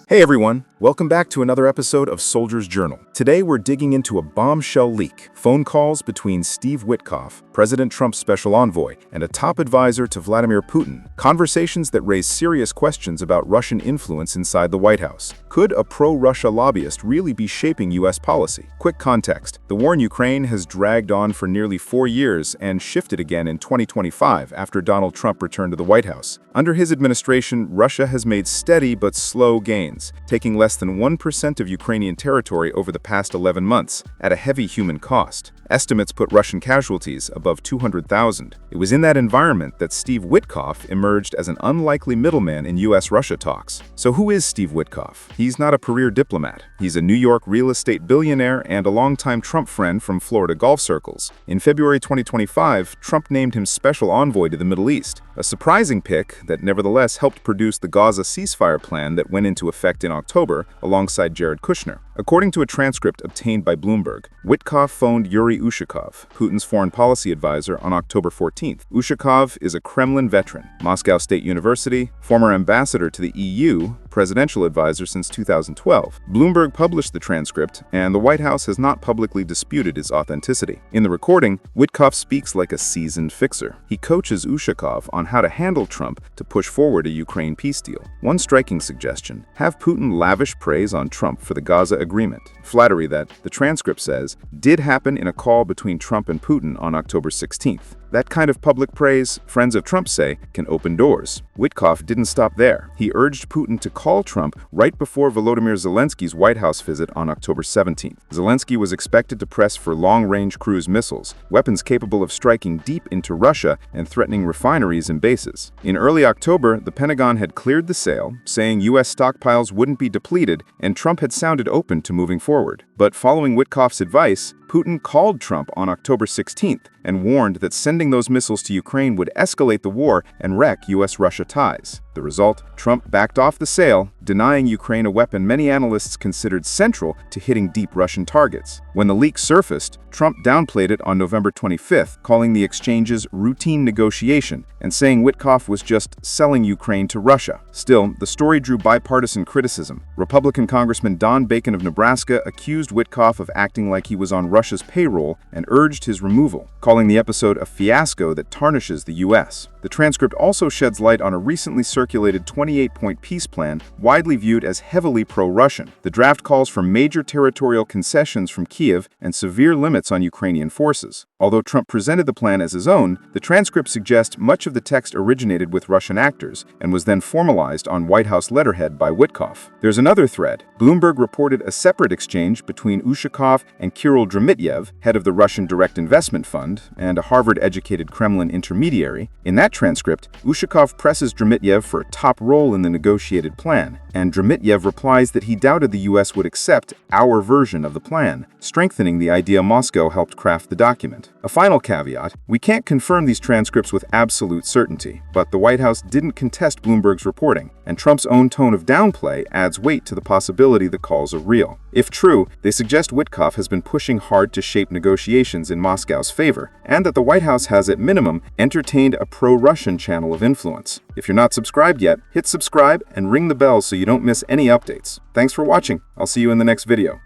Hey everyone, welcome back to another episode of Soldier's Journal. Today we're digging into a bombshell leak, phone calls between Steve Witkoff, President Trump's special envoy, and a top advisor to Vladimir Putin, conversations that raise serious questions about Russian influence inside the White House. Could a pro-Russia lobbyist really be shaping U.S. policy? Quick context, the war in Ukraine has dragged on for nearly 4 years and shifted again in 2025 after Donald Trump returned to the White House. Under his administration, Russia has made steady but slow gains, taking less than 1% of Ukrainian territory over the past 11 months, at a heavy human cost. Estimates put Russian casualties above 200,000. It was in that environment that Steve Witkoff emerged as an unlikely middleman in U.S.-Russia talks. So who is Steve Witkoff? He's not a career diplomat. He's a New York real estate billionaire and a longtime Trump friend from Florida golf circles. In February 2025, Trump named him special envoy to the Middle East, a surprising pick that nevertheless helped produce the Gaza ceasefire plan that went into effect in October alongside Jared Kushner. According to a transcript obtained by Bloomberg, Witkoff phoned Yuri Ushakov, Putin's foreign policy advisor, on October 14th. Ushakov is a Kremlin veteran, Moscow State University, former ambassador to the EU, presidential advisor since 2012. Bloomberg published the transcript, and the White House has not publicly disputed its authenticity. In the recording, Witkoff speaks like a seasoned fixer. He coaches Ushakov on how to handle Trump to push forward a Ukraine peace deal. One striking suggestion: have Putin lavish praise on Trump for the Gaza agreement. Flattery that, the transcript says, did happen in a call between Trump and Putin on October 16th. That kind of public praise, friends of Trump say, can open doors. Witkoff didn't stop there. He urged Putin to call Trump right before Volodymyr Zelensky's White House visit on October 17th. Zelensky was expected to press for long-range cruise missiles, weapons capable of striking deep into Russia and threatening refineries and bases. In early October, the Pentagon had cleared the sale, saying U.S. stockpiles wouldn't be depleted, and Trump had sounded open to moving forward. But following Witkoff's advice, Putin called Trump on October 16th and warned that sending those missiles to Ukraine would escalate the war and wreck U.S.-Russia ties. The result? Trump backed off the sale, denying Ukraine a weapon many analysts considered central to hitting deep Russian targets. When the leak surfaced, Trump downplayed it on November 25th, calling the exchanges routine negotiation and saying Witkoff was just selling Ukraine to Russia. Still, the story drew bipartisan criticism. Republican Congressman Don Bacon of Nebraska accused Witkoff of acting like he was on Russia's payroll and urged his removal, calling the episode a fiasco that tarnishes the U.S. The transcript also sheds light on a recently circulated 28-point peace plan widely viewed as heavily pro-Russian. The draft calls for major territorial concessions from Kiev and severe limits on Ukrainian forces. Although Trump presented the plan as his own, the transcript suggests much of the text originated with Russian actors and was then formalized on White House letterhead by Witkoff. There's another thread. Bloomberg reported a separate exchange between Ushakov and Kirill Dmitriev, head of the Russian Direct Investment Fund and a Harvard-educated Kremlin intermediary. In that transcript, Ushakov presses Dmitriev for a top role in the negotiated plan, and Dmitriev replies that he doubted the U.S. would accept our version of the plan, strengthening the idea Moscow helped craft the document. A final caveat: we can't confirm these transcripts with absolute certainty, but the White House didn't contest Bloomberg's reporting, and Trump's own tone of downplay adds weight to the possibility the calls are real. If true, they suggest Witkoff has been pushing hard to shape negotiations in Moscow's favor, and that the White House has, at minimum, entertained a pro-Russian channel of influence. If you're not subscribed yet, hit subscribe and ring the bell so you don't miss any updates. Thanks for watching. I'll see you in the next video.